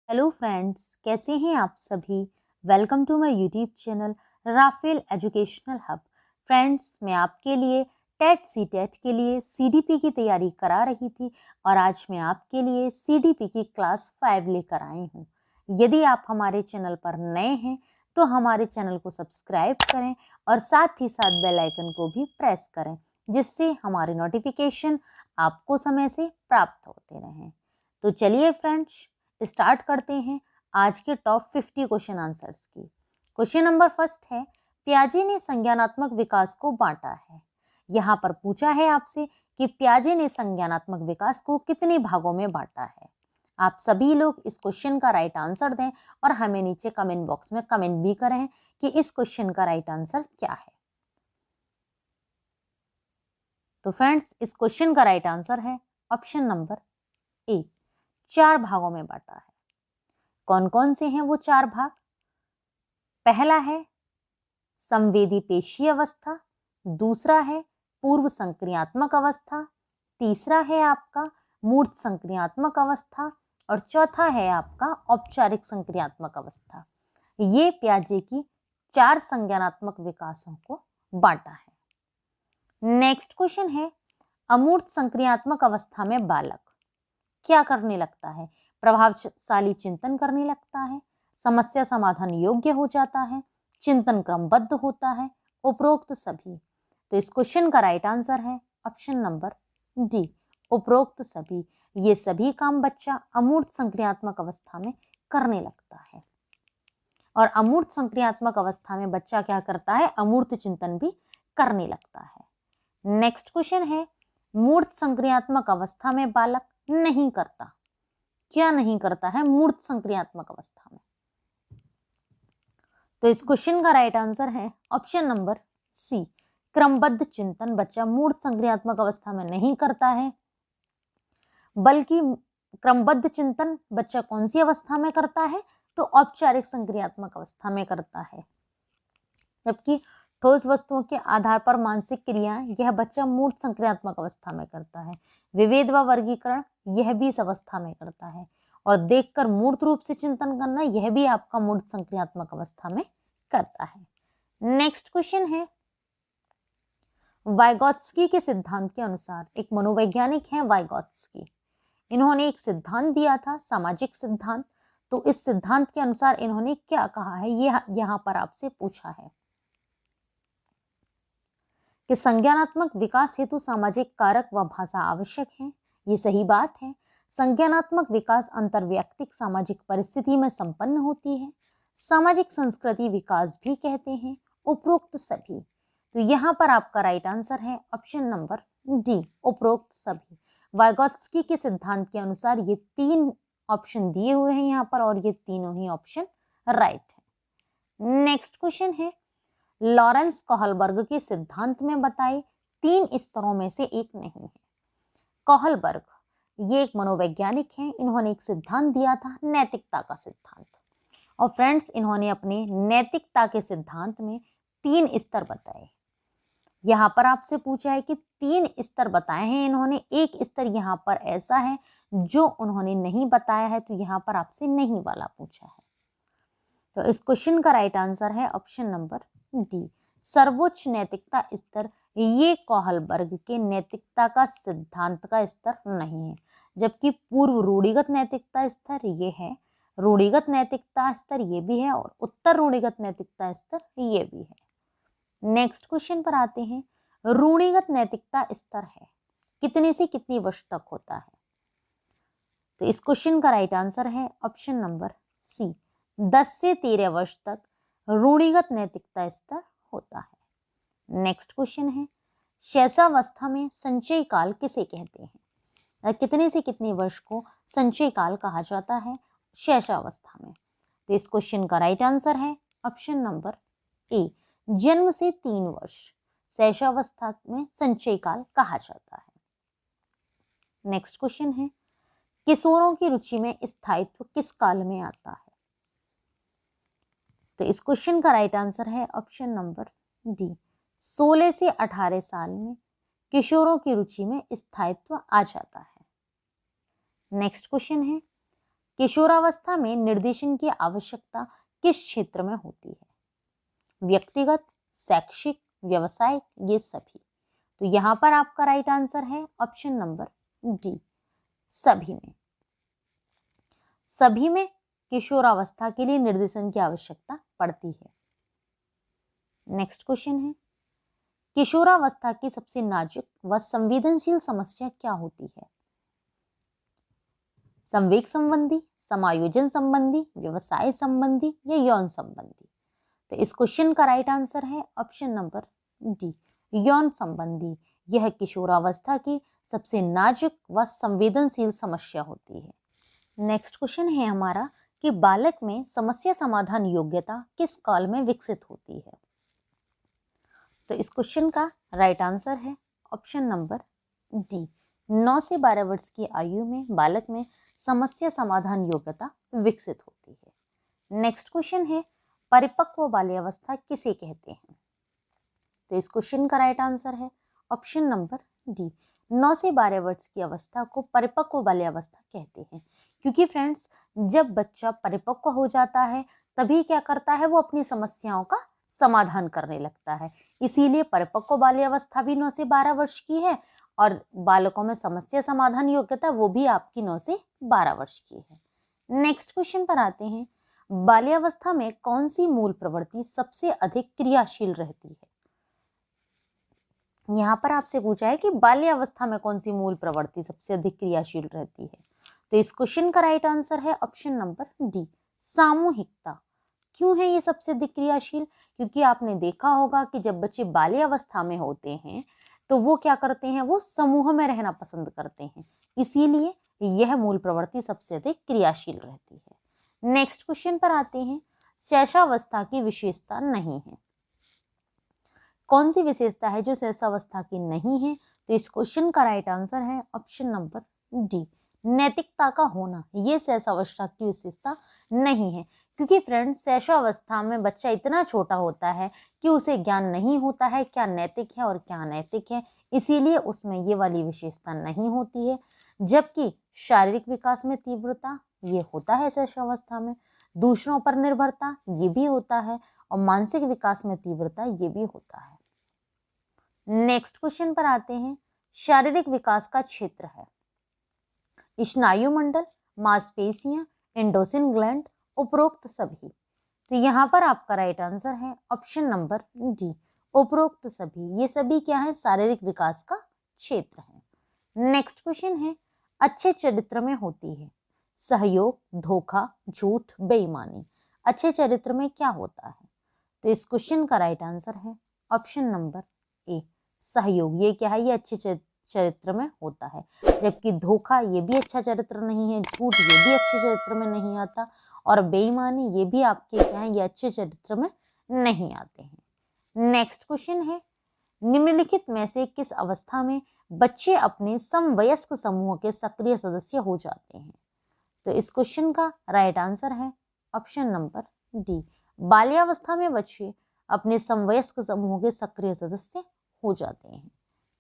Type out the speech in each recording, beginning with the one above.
Hello friends, कैसे हैं आप सभी। Welcome to my YouTube channel Rafael educational hub. Friends, मैं आपके लिए टेट सीटेट के लिए सीडीपी की तैयारी करा रही थी और आज मैं आपके लिए सीडीपी की क्लास 5 लेकर आई हूँ। यदि आप हमारे चैनल पर नए हैं तो हमारे चैनल को सब्सक्राइब करें और साथ ही साथ बेल आइकन को भी प्रेस करें, जिससे हमारे नोटिफिकेशन आपको समय से प्राप्त होते रहें। तो चलिए फ्रेंड्स, स्टार्ट करते हैं आज के टॉप 50 क्वेश्चन आंसर्स की। क्वेश्चन नंबर फर्स्ट है, पियाजे ने संज्ञानात्मक विकास को बांटा है। यहाँ पर पूछा है आपसे कि पियाजे ने संज्ञानात्मक विकास को कितने भागों में बांटा है। आप सभी लोग इस क्वेश्चन का राइट आंसर दें और हमें नीचे कमेंट बॉक्स में कमेंट भी करें कि इस क्वेश्चन का राइट आंसर क्या है। तो फ्रेंड्स, इस क्वेश्चन का राइट आंसर है ऑप्शन नंबर ए, 4 भागों में बांटा है। कौन कौन से हैं वो 4 भाग? पहला है संवेदी पेशी अवस्था, दूसरा है पूर्व संक्रियात्मक अवस्था, तीसरा है आपका मूर्त संक्रियात्मक अवस्था और चौथा है आपका औपचारिक संक्रियात्मक अवस्था। ये पियाजे की 4 संज्ञानात्मक विकासों को बांटा है। नेक्स्ट क्वेश्चन है, अमूर्त संक्रियात्मक अवस्था में बालक क्या करने लगता है? प्रभावशाली चिंतन करने लगता है, समस्या समाधान योग्य हो जाता है, चिंतन क्रमबद्ध होता है, उपरोक्त सभी। तो इस क्वेश्चन का राइट आंसर है ऑप्शन नंबर डी, उपरोक्त सभी। ये सभी काम बच्चा अमूर्त संक्रियात्मक अवस्था में करने लगता है। और अमूर्त संक्रियात्मक अवस्था में बच्चा क्या करता है? अमूर्त चिंतन भी करने लगता है। नेक्स्ट क्वेश्चन है, मूर्त संक्रियात्मक अवस्था में बालक नहीं करता। क्या नहीं करता है मूर्त संक्रियात्मक अवस्था में? तो इस क्वेश्चन का राइट आंसर है ऑप्शन नंबर सी, क्रमबद्ध चिंतन बच्चा मूर्त संक्रियात्मक अवस्था में नहीं करता है, बल्कि क्रमबद्ध चिंतन बच्चा कौन सी अवस्था में करता है? तो औपचारिक संक्रियात्मक अवस्था में करता है। जबकि ठोस वस्तुओं के आधार पर मानसिक क्रियाएं यह बच्चा मूर्त संक्रियात्मक अवस्था में करता है। विभेद व वर्गीकरण यह भी इस अवस्था में करता है और देखकर मूर्त रूप से चिंतन करना यह भी आपका मूर्त संक्रियात्मक अवस्था में करता है। नेक्स्ट क्वेश्चन है, वाइगोत्स्की के सिद्धांत के अनुसार, एक मनोवैज्ञानिक है वाइगोत्स्की, इन्होंने एक सिद्धांत दिया था, सामाजिक सिद्धांत। तो इस सिद्धांत के अनुसार इन्होंने क्या कहा है, ये यहां पर आपसे पूछा है कि संज्ञानात्मक विकास हेतु सामाजिक कारक व भाषा आवश्यक है। ये सही बात है। संज्ञानात्मक विकास अंतर्वैयक्तिक सामाजिक परिस्थिति में संपन्न होती है, सामाजिक संस्कृति विकास भी कहते हैं, उपरोक्त सभी। तो यहाँ पर आपका राइट आंसर है ऑप्शन नंबर डी, उपरोक्त सभी। वाइगोत्स्की के सिद्धांत के अनुसार ये 3 ऑप्शन दिए हुए हैं यहाँ पर और ये तीनों ही ऑप्शन राइट है। नेक्स्ट क्वेश्चन है, लॉरेंस कोहलबर्ग के सिद्धांत में बताए 3 स्तरों में से एक नहीं है। कोहलबर्ग ये एक मनोवैज्ञानिक हैं, इन्होंने एक सिद्धांत दिया था, नैतिकता का सिद्धांत। और फ्रेंड्स, इन्होंने अपने नैतिकता के सिद्धांत में 3 स्तर बताए। यहाँ पर आपसे पूछा है कि 3 स्तर बताए हैं इन्होंने, एक स्तर यहाँ पर ऐसा है जो उन्होंने नहीं बताया है, तो यहाँ पर आपसे नहीं वाला पूछा है। तो इस क्वेश्चन का राइट आंसर है ऑप्शन नंबर डी, सर्वोच्च नैतिकता स्तर। ये कोहलबर्ग के नैतिकता का सिद्धांत का स्तर नहीं है, जबकि पूर्व रूढ़िगत नैतिकता स्तर ये है, रूढ़िगत नैतिकता स्तर ये भी है और उत्तर रूढ़िगत नैतिकता स्तर ये भी है। नेक्स्ट क्वेश्चन पर आते हैं, रूढ़िगत नैतिकता स्तर है कितने से कितनी वर्ष तक होता है? तो इस क्वेश्चन का राइट आंसर है ऑप्शन नंबर सी, 10 से 13 वर्ष तक रूढ़िगत नैतिकता स्तर होता है। नेक्स्ट क्वेश्चन है, शैशवावस्था में संचय काल किसे कहते हैं? कितने से कितने वर्ष को संचय काल कहा जाता है शैशवावस्था में? तो इस क्वेश्चन का राइट आंसर है ऑप्शन नंबर ए, जन्म से 3 वर्ष शैशवावस्था में संचय काल कहा जाता है। नेक्स्ट क्वेश्चन है, किशोरों की रुचि में स्थायित्व किस काल में आता है? तो इस क्वेश्चन का राइट आंसर है ऑप्शन नंबर डी, 16 से 18 साल में किशोरों की रुचि में स्थायित्व आ जाता है। नेक्स्ट क्वेश्चन है, किशोरावस्था में निर्देशन की आवश्यकता किस क्षेत्र में होती है? व्यक्तिगत, शैक्षिक, व्यवसायिक, ये सभी। तो यहाँ पर आपका राइट आंसर है ऑप्शन नंबर डी, सभी में। सभी में किशोरावस्था के लिए निर्देशन की आवश्यकता पड़ती है। नेक्स्ट क्वेश्चन है, किशोरावस्था की सबसे नाजुक व संवेदनशील समस्या क्या होती है? संवेग संबंधी, समायोजन संबंधी, व्यवसाय संबंधी या यौन संबंधी? तो इस क्वेश्चन का राइट आंसर है ऑप्शन नंबर डी, यौन संबंधी। यह किशोरावस्था की सबसे नाजुक व संवेदनशील समस्या होती है। नेक्स्ट क्वेश्चन है हमारा कि बालक में समस्या समाधान योग्यता किस काल में विकसित होती है? तो इस क्वेश्चन का राइट आंसर है ऑप्शन नंबर डी, 9 से 12 वर्ष की आयु में बालक में समस्या समाधान योग्यता विकसित होती है। नेक्स्ट क्वेश्चन है, परिपक्व बाल्यावस्था किसे कहते हैं? तो इस क्वेश्चन का राइट आंसर है ऑप्शन नंबर डी, 9 से 12 वर्ष की अवस्था को परिपक्व बाल्यावस्था कहते हैं। क्योंकि फ्रेंड्स, जब बच्चा परिपक्व हो जाता है तभी क्या करता है, वो अपनी समस्याओं का समाधान करने लगता है। इसीलिए परिपक्व बाल्यावस्था भी 9 से 12 वर्ष की है और बालकों में समस्या समाधान योग्यता वो भी आपकी 9 से 12 वर्ष की है। नेक्स्ट क्वेश्चन पर आते हैं, बाल्यावस्था में कौन सी मूल प्रवृत्ति सबसे अधिक क्रियाशील रहती है? यहाँ पर आपसे पूछा है कि बाल्यावस्था में कौन सी मूल प्रवृत्ति सबसे अधिक क्रियाशील रहती है। तो इस क्वेश्चन का राइट आंसर है ऑप्शन नंबर डी, सामूहिकता। क्यों है ये सबसे अधिक क्रियाशील? क्योंकि आपने देखा होगा कि जब बच्चे बाल्यावस्था में होते हैं तो वो क्या करते हैं, वो समूह में रहना पसंद करते हैं। इसीलिए यह मूल प्रवृत्ति सबसे अधिक क्रियाशील रहती है। नेक्स्ट क्वेश्चन पर आते हैं, शैशवावस्था की विशेषता नहीं है। कौन सी विशेषता है जो शैशवावस्था की नहीं है? तो इस क्वेश्चन का राइट आंसर है ऑप्शन नंबर डी, नैतिकता का होना। ये शैशवावस्था की विशेषता नहीं है। क्योंकि फ्रेंड्स, शैशवावस्था में बच्चा इतना छोटा होता है कि उसे ज्ञान नहीं होता है क्या नैतिक है और क्या अनैतिक है, इसीलिए उसमें ये वाली विशेषता नहीं होती है। जबकि शारीरिक विकास में तीव्रता ये होता है शैशवावस्था में, दूसरों पर निर्भरता ये भी होता है और मानसिक विकास में तीव्रता ये भी होता है। नेक्स्ट क्वेश्चन पर आते हैं, शारीरिक विकास का क्षेत्र है स्नायु मंडल, मांसपेशियां, एंडोसिन ग्लैंड, उपरोक्त सभी। तो यहाँ पर आपका राइट आंसर है ऑप्शन नंबर डी, उपरोक्त सभी। ये सभी क्या है, शारीरिक विकास का क्षेत्र है। नेक्स्ट क्वेश्चन है, अच्छे चरित्र में होती है सहयोग, धोखा, झूठ, बेईमानी। अच्छे चरित्र में क्या होता है? तो इस क्वेश्चन का राइट आंसर है ऑप्शन नंबर ए, सहयोग। ये क्या है, ये अच्छे चरित्र में होता है। जबकि धोखा ये भी अच्छा चरित्र नहीं है, झूठ ये भी अच्छे चरित्र में नहीं आता और बेईमानी ये भी आपके क्या है, ये अच्छे चरित्र में नहीं आते हैं। नेक्स्ट क्वेश्चन है, निम्नलिखित में से किस अवस्था में बच्चे अपने समवयस्क समूह के सक्रिय सदस्य हो जाते हैं? तो इस क्वेश्चन का राइट आंसर है ऑप्शन नंबर डी, बाल्यावस्था में बच्चे अपने समवयस्क समूह के सक्रिय सदस्य हो जाते हैं।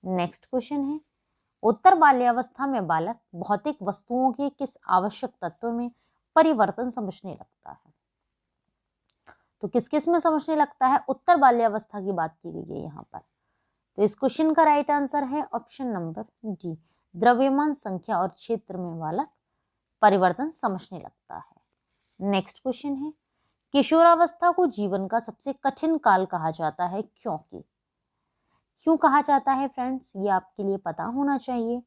नेक्स्ट क्वेश्चन है, उत्तर बाल्यावस्था में बालक भौतिक वस्तुओं के किस आवश्यक तत्व में परिवर्तन समझने लगता है? तो किस किस में समझने लगता है? उत्तर बाल्यावस्था की बात की गई है यहाँ पर। तो इस क्वेश्चन का राइट आंसर है ऑप्शन नंबर डी, द्रव्यमान, संख्या और क्षेत्र में बालक परिवर्तन समझने लगता है। नेक्स्ट क्वेश्चन है, किशोरावस्था को जीवन का सबसे कठिन काल कहा जाता है क्योंकि? क्यों कहा जाता है फ्रेंड्स, ये आपके लिए पता होना चाहिए।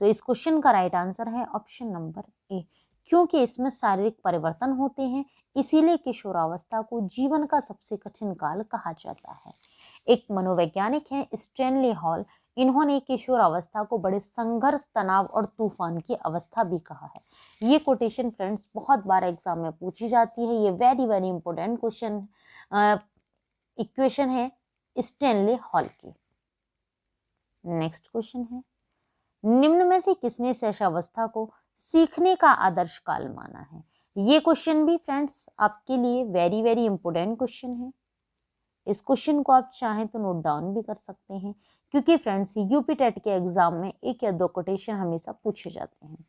तो इस क्वेश्चन का राइट आंसर है ऑप्शन नंबर ए, क्योंकि इसमें शारीरिक परिवर्तन होते हैं, इसीलिए किशोरावस्था को जीवन का सबसे कठिन काल कहा जाता है। एक मनोवैज्ञानिक है स्टैनली हॉल, इन्होंने किशोरावस्था को बड़े संघर्ष, तनाव और तूफान की अवस्था भी कहा है। ये कोटेशन फ्रेंड्स बहुत बार एग्जाम में पूछी जाती है। ये very very important question equation है स्टैनली हॉल की। नेक्स्ट क्वेश्चन है, निम्न में से किसने शैशवावस्था को सीखने का आदर्श काल माना है? ये क्वेश्चन भी फ्रेंड्स आपके लिए वेरी वेरी इंपॉर्टेंट क्वेश्चन है। इस क्वेश्चन को आप चाहें तो नोट डाउन भी कर सकते हैं, क्योंकि फ्रेंड्स यूपी टेट के एग्जाम में एक या दो कोटेशन हमेशा पूछे जाते हैं।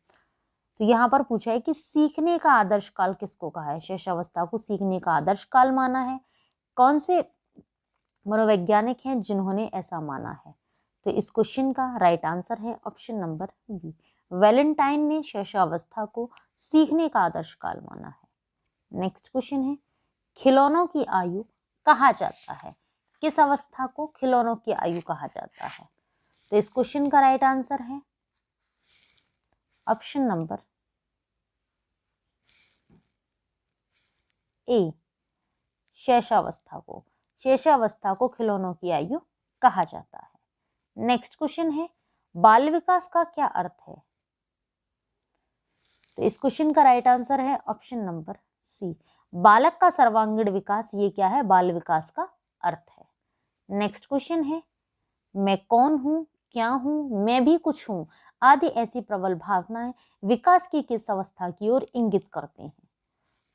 तो यहाँ पर पूछा है कि सीखने का आदर्श काल किसको कहा है? शैशवावस्था को सीखने का आदर्श काल माना है। कौन से मनोवैज्ञानिक हैं जिन्होंने ऐसा माना है? तो इस क्वेश्चन का राइट आंसर है ऑप्शन नंबर बी, वैलेंटाइन ने शैशवावस्था को सीखने का आदर्श काल माना है। नेक्स्ट क्वेश्चन है, खिलौनों की आयु कहा जाता है? किस अवस्था को खिलौनों की आयु कहा जाता है? तो इस क्वेश्चन का राइट आंसर है ऑप्शन नंबर ए, शैशवावस्था को खिलौनों की आयु कहा जाता है। नेक्स्ट क्वेश्चन है, बाल विकास का क्या अर्थ है? तो इस क्वेश्चन का राइट आंसर है ऑप्शन नंबर सी, बालक का सर्वांगीण विकास, ये क्या है? बाल विकास का अर्थ है। नेक्स्ट क्वेश्चन है, मैं कौन हूं, क्या हूं, मैं भी कुछ हूं आदि ऐसी प्रबल भावनाएं विकास की किस अवस्था की ओर इंगित करते हैं?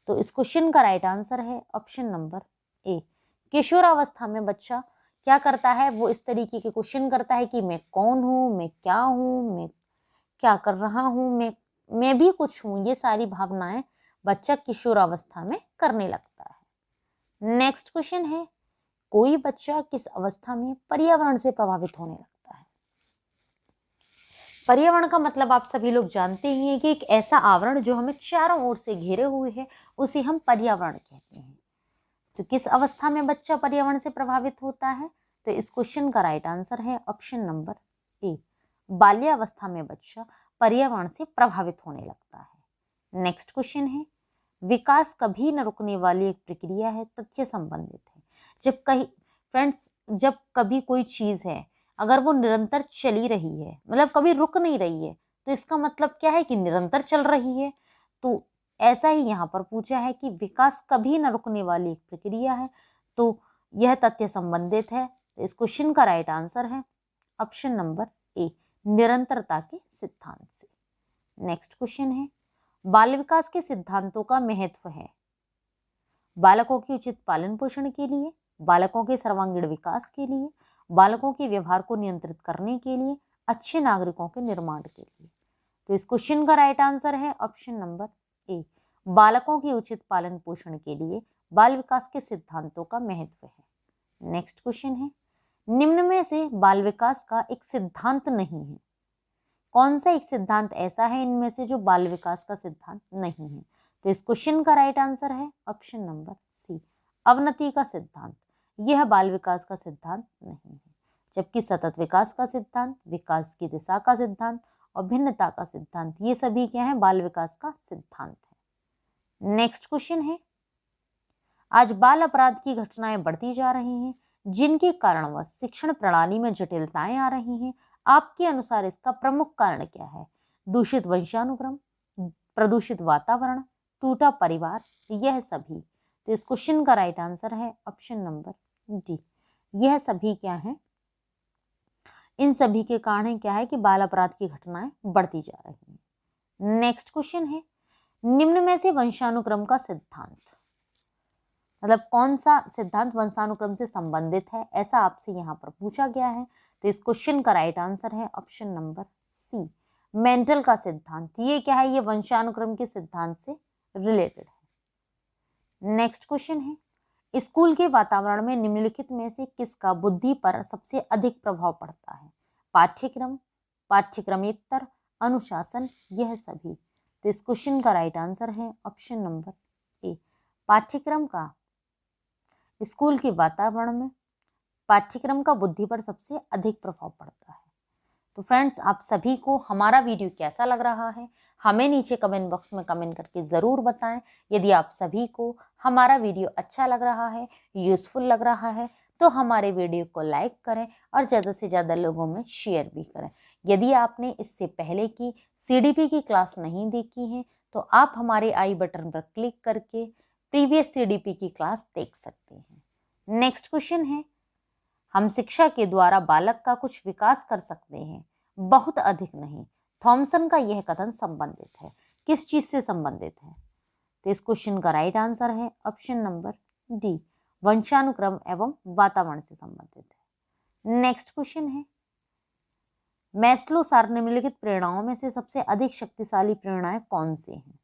तो इस क्वेश्चन का राइट आंसर है ऑप्शन नंबर ए, किशोरावस्था में बच्चा क्या करता है? वो इस तरीके के क्वेश्चन करता है कि मैं कौन हूं, मैं क्या हूं, मैं क्या कर रहा हूं, मैं भी कुछ हूं, ये सारी भावनाएं बच्चा किशोरावस्था में करने लगता है। नेक्स्ट क्वेश्चन है, कोई बच्चा किस अवस्था में पर्यावरण से प्रभावित होने लगता है? पर्यावरण का मतलब आप सभी लोग जानते ही हैं कि एक ऐसा आवरण जो हमें चारों ओर से घेरे हुए है, उसे हम पर्यावरण कहते हैं। तो किस अवस्था में बच्चा पर्यावरण से प्रभावित होता है? तो इस क्वेश्चन का राइट आंसर है ऑप्शन नंबर ए, बाल्यावस्था में बच्चा पर्यावरण से प्रभावित होने लगता है। नेक्स्ट क्वेश्चन है, विकास कभी न रुकने वाली एक प्रक्रिया है, तथ्य संबंधित है। जब कभी कोई चीज है, अगर वो निरंतर चली रही है, मतलब कभी रुक नहीं रही है, तो इसका मतलब क्या है कि निरंतर चल रही है। तो ऐसा ही यहाँ पर पूछा है कि विकास कभी न रुकने वाली एक प्रक्रिया है, तो यह तथ्य संबंधित है। तो इस क्वेश्चन का राइट आंसर है ऑप्शन नंबर ए, निरंतरता के सिद्धांत से। नेक्स्ट क्वेश्चन है, बाल विकास के सिद्धांतों का महत्व है बालकों के उचित पालन पोषण के लिए, बालकों के सर्वांगीण विकास के लिए, बालकों के व्यवहार को नियंत्रित करने के लिए, अच्छे नागरिकों के निर्माण के लिए। तो इस क्वेश्चन का राइट आंसर है ऑप्शन नंबर ए, बालकों के उचित पालन पोषण के लिए बाल विकास के सिद्धांतों का महत्व है। नेक्स्ट क्वेश्चन है, निम्न में से बाल विकास का एक सिद्धांत नहीं है? कौन सा एक सिद्धांत ऐसा है इनमें से जो बाल विकास का सिद्धांत नहीं है? तो इस क्वेश्चन का राइट आंसर है ऑप्शन नंबर सी, अवनति का सिद्धांत। यह बाल विकास का सिद्धांत नहीं है, जबकि सतत विकास का सिद्धांत, विकास की दिशा का सिद्धांत और भिन्नता का सिद्धांत, ये सभी क्या है? बाल विकास का सिद्धांत है। नेक्स्ट क्वेश्चन है, आज बाल अपराध की घटनाएं बढ़ती जा रही हैं, जिनके कारणवश शिक्षण प्रणाली में जटिलताएं आ रही हैं। आपके अनुसार इसका प्रमुख कारण क्या है? दूषित वंशानुक्रम, प्रदूषित वातावरण, टूटा परिवार, यह सभी। तो इस क्वेश्चन का राइट आंसर है ऑप्शन नंबर डी, यह सभी क्या है? इन सभी के कारण क्या है कि बाल अपराध की घटनाएं बढ़ती जा रही हैं। नेक्स्ट क्वेश्चन है, निम्न में से वंशानुक्रम का सिद्धांत, मतलब कौन सा सिद्धांत वंशानुक्रम से संबंधित है, ऐसा आपसे यहाँ पर पूछा गया है। तो इस क्वेश्चन का राइट आंसर है ऑप्शन नंबर सी, मेंडल का सिद्धांत। ये क्या है? ये वंशानुक्रम के सिद्धांत से रिलेटेड है। नेक्स्ट क्वेश्चन है, स्कूल के वातावरण में निम्नलिखित में से किसका बुद्धि पर सबसे अधिक प्रभाव पड़ता है? पाठ्यक्रम, पाठ्यक्रमेतर, अनुशासन, यह सभी। तो इस क्वेश्चन का राइट आंसर है ऑप्शन नंबर ए, पाठ्यक्रम का, स्कूल के वातावरण में पाठ्यक्रम का बुद्धि पर सबसे अधिक प्रभाव पड़ता है। तो फ्रेंड्स, आप सभी को हमारा वीडियो कैसा लग रहा है, हमें नीचे कमेंट बॉक्स में कमेंट करके ज़रूर बताएं। यदि आप सभी को हमारा वीडियो अच्छा लग रहा है, यूज़फुल लग रहा है, तो हमारे वीडियो को लाइक करें और ज़्यादा से ज़्यादा लोगों में शेयर भी करें। यदि आपने इससे पहले की CDP की क्लास नहीं देखी है, तो आप हमारे आई बटन पर क्लिक करके प्रीवियस CDP की क्लास देख सकते हैं। नेक्स्ट क्वेश्चन है, हम शिक्षा के द्वारा बालक का कुछ विकास कर सकते हैं, बहुत अधिक नहीं। थॉमसन का यह कथन संबंधित है, किस चीज से संबंधित है? तो इस क्वेश्चन का राइट आंसर है ऑप्शन नंबर डी, वंशानुक्रम एवं वातावरण से संबंधित है। नेक्स्ट क्वेश्चन है, मैस्लो सार निम्नलिखित प्रेरणाओं में से सबसे अधिक शक्तिशाली प्रेरणाएं कौन सी हैं?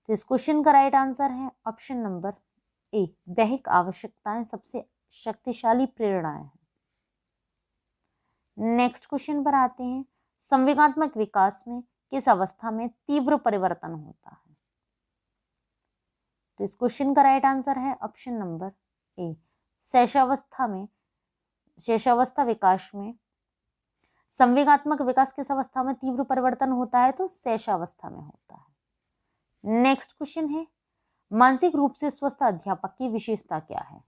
तो इस क्वेश्चन का राइट आंसर है ऑप्शन नंबर ए, दैहिक आवश्यकताएं सबसे शक्तिशाली प्रेरणाएं हैं। नेक्स्ट क्वेश्चन पर आते हैं, संवेगात्मक विकास में किस अवस्था में तीव्र परिवर्तन होता है? तो इस क्वेश्चन का राइट आंसर है ऑप्शन नंबर ए, शैशवावस्था में। शैशवावस्था विकास में संवेगात्मक विकास किस अवस्था में तीव्र परिवर्तन होता है? तो शैशवावस्था में होता है। नेक्स्ट क्वेश्चन है, मानसिक रूप से स्वस्थ अध्यापक की विशेषता क्या है?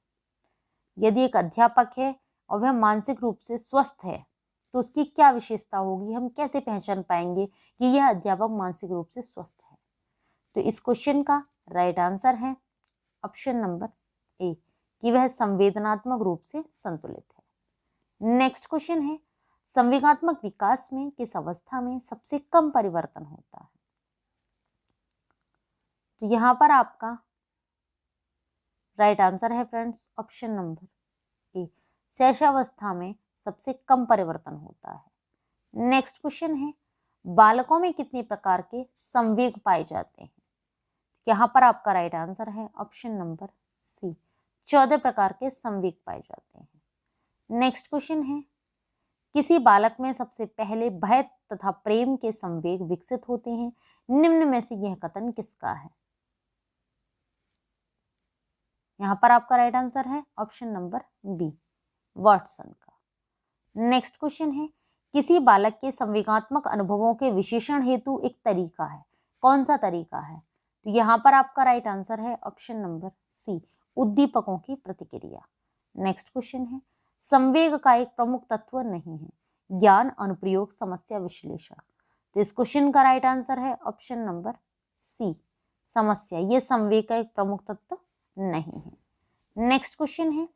यदि एक अध्यापक है और वह मानसिक रूप से स्वस्थ है तो उसकी क्या विशेषता होगी? हम कैसे पहचान पाएंगे कि यह अध्यापक मानसिक रूप से स्वस्थ है? तो इस क्वेश्चन का राइट आंसर है ऑप्शन नंबर ए, कि वह संवेदनात्मक रूप से संतुलित है। नेक्स्ट क्वेश्चन है, संवेगात्मक विकास में किस अवस्था में सबसे कम परिवर्तन होता है? तो यहां पर आपका राइट आंसर है फ्रेंड्स ऑप्शन नंबर ए, शैशवावस्था में सबसे कम परिवर्तन होता है। नेक्स्ट क्वेश्चन है, बालकों में कितने प्रकार के संवेग पाए जाते हैं? यहां पर आपका राइट आंसर है ऑप्शन नंबर सी, 14 प्रकार के संवेग पाए जाते हैं। नेक्स्ट क्वेश्चन है, किसी बालक में सबसे पहले भय तथा प्रेम के संवेग विकसित होते हैं, निम्न में से यह कथन किसका है? यहां पर आपका राइट आंसर है ऑप्शन नंबर बी, वाटसन का। नेक्स्ट क्वेश्चन है, किसी बालक के संवेगात्मक अनुभवों के विशेषण हेतु एक तरीका है, कौन सा तरीका है? तो यहां पर आपका राइट आंसर है ऑप्शन नंबर सी, उद्दीपकों की प्रतिक्रिया। नेक्स्ट क्वेश्चन है, संवेग का एक प्रमुख तत्व नहीं है, ज्ञान, अनुप्रयोग, समस्या विश्लेषण। तो इस क्वेश्चन का राइट आंसर है ऑप्शन नंबर सी, समस्या। ये संवेग का एक प्रमुख तत्व नहीं है। नेक्स्ट क्वेश्चन है,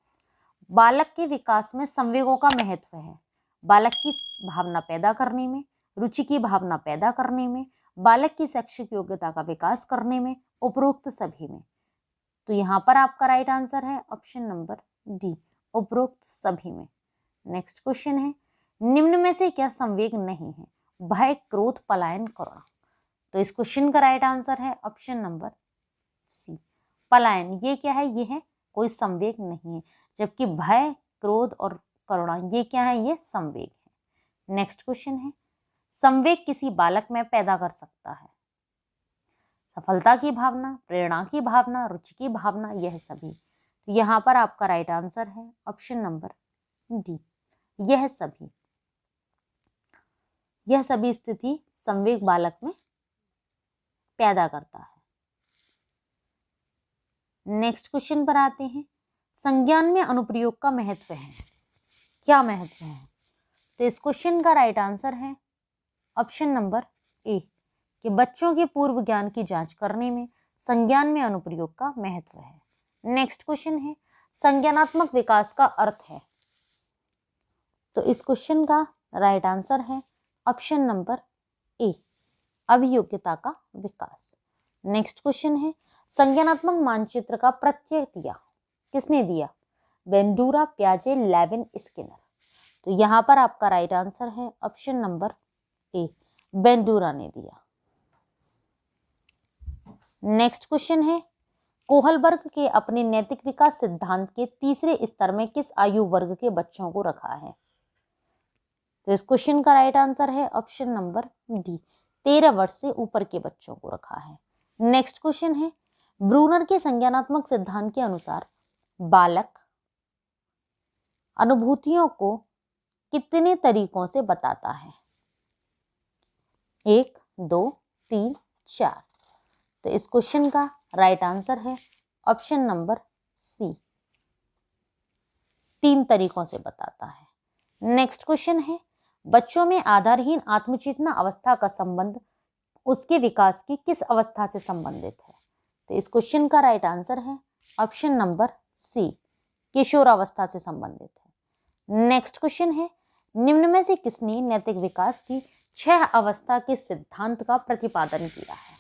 बालक के विकास में संवेगों का महत्व है, बालक की भावना पैदा करने में, रुचि की भावना पैदा करने में, बालक की शैक्षिक योग्यता का विकास करने में, उपरोक्त सभी में। तो यहां पर आपका राइट आंसर है ऑप्शन नंबर डी, उपरोक्त सभी में। नेक्स्ट क्वेश्चन है, निम्न में से क्या संवेग नहीं है? भय, क्रोध, पलायन, करुणा। तो इस क्वेश्चन का राइट आंसर है ऑप्शन नंबर सी, पलायन। ये क्या है? ये है कोई संवेग नहीं है, जबकि भय, क्रोध और करुणा ये क्या है? ये संवेग है। नेक्स्ट क्वेश्चन है, संवेग किसी बालक में पैदा कर सकता है सफलता की भावना, प्रेरणा की भावना, रुचि की भावना, यह सभी। तो यहाँ पर आपका राइट आंसर है ऑप्शन नंबर डी, यह सभी। यह सभी स्थिति संवेग बालक में पैदा करता है। नेक्स्ट क्वेश्चन पर आते हैं, संज्ञान में अनुप्रयोग का महत्व है, क्या महत्व है? तो इस क्वेश्चन का राइट आंसर है ऑप्शन नंबर ए, कि बच्चों के पूर्व ज्ञान की जांच करने में संज्ञान में अनुप्रयोग का महत्व है। नेक्स्ट क्वेश्चन है, संज्ञानात्मक विकास का अर्थ है। तो इस क्वेश्चन का राइट आंसर है ऑप्शन नंबर ए, अभियोग्यता का विकास। नेक्स्ट क्वेश्चन है, संज्ञानात्मक मानचित्र का प्रत्यय दिया किसने दिया? Bandura, प्याजे, Lewin, Skinner. तो यहां पर आपका राइट आंसर है ऑप्शन नंबर ए, बेंडूरा ने दिया। नेक्स्ट क्वेश्चन है, कोहलबर्ग के अपने नैतिक विकास सिद्धांत के तीसरे स्तर में किस आयु वर्ग के बच्चों को रखा है? तो इस क्वेश्चन का राइट आंसर है ऑप्शन नंबर डी, 13 वर्ष से ऊपर के बच्चों को रखा है। नेक्स्ट क्वेश्चन है, ब्रूनर के संज्ञानात्मक सिद्धांत के अनुसार बालक अनुभूतियों को कितने तरीकों से बताता है? 1, 2, 3, 4। तो इस क्वेश्चन का राइट आंसर है ऑप्शन नंबर सी, 3 तरीकों से बताता है। नेक्स्ट क्वेश्चन है, बच्चों में आधारहीन आत्मचेतना अवस्था का संबंध उसके विकास की किस अवस्था से संबंधित है? तो इस क्वेश्चन का राइट आंसर है ऑप्शन नंबर सी, किशोरावस्था से संबंधित है। नेक्स्ट क्वेश्चन है, निम्न में से किसने नैतिक विकास की 6 अवस्था के सिद्धांत का प्रतिपादन किया है?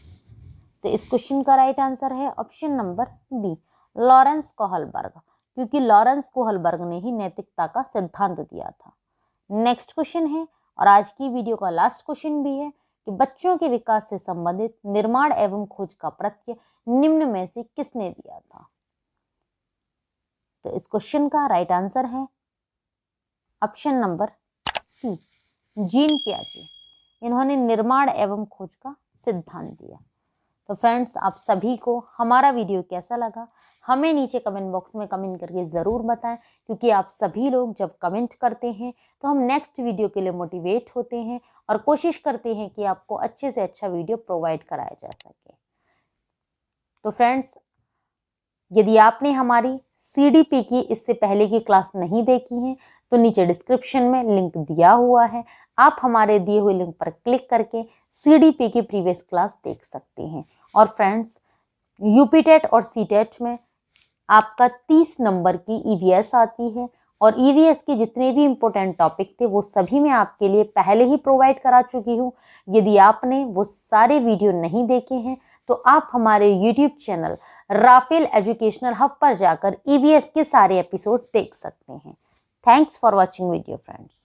तो इस क्वेश्चन का राइट आंसर है option number B, Lawrence Kohlberg. क्योंकि लॉरेंस कोहलबर्ग ने ही नैतिकता का सिद्धांत दिया था। नेक्स्ट क्वेश्चन है और आज की वीडियो का लास्ट क्वेश्चन भी है कि बच्चों के विकास से संबंधित निर्माण एवं खोज का प्रत्यय निम्न में से किसने दिया था? तो इस क्वेश्चन का राइट आंसर है ऑप्शन नंबर सी, जीन पियाजे। इन्होंने निर्माण एवं खोज का सिद्धांत दिया। तो फ्रेंड्स, आप सभी को हमारा वीडियो कैसा लगा हमें नीचे कमेंट बॉक्स में कमेंट करके ज़रूर बताएं, क्योंकि आप सभी लोग जब कमेंट करते हैं तो हम नेक्स्ट वीडियो के लिए मोटिवेट होते हैं और कोशिश करते हैं कि आपको अच्छे से अच्छा वीडियो प्रोवाइड कराया जा सके। तो फ्रेंड्स, यदि आपने हमारी CDP की इससे पहले की क्लास नहीं देखी है तो नीचे डिस्क्रिप्शन में लिंक दिया हुआ है, आप हमारे दिए हुए लिंक पर क्लिक करके CDP की प्रीवियस क्लास देख सकते हैं। और फ्रेंड्स, यूपीटेट और सीटेट में आपका 30 नंबर की EVS आती है और EVS के जितने भी इम्पोर्टेंट टॉपिक थे वो सभी मैं आपके लिए पहले ही प्रोवाइड करा चुकी हूँ। यदि आपने वो सारे वीडियो नहीं देखे हैं तो आप हमारे YouTube channel Rafael educational hub पर जाकर EVS के सारे एपिसोड देख सकते हैं। Thanks for watching video friends.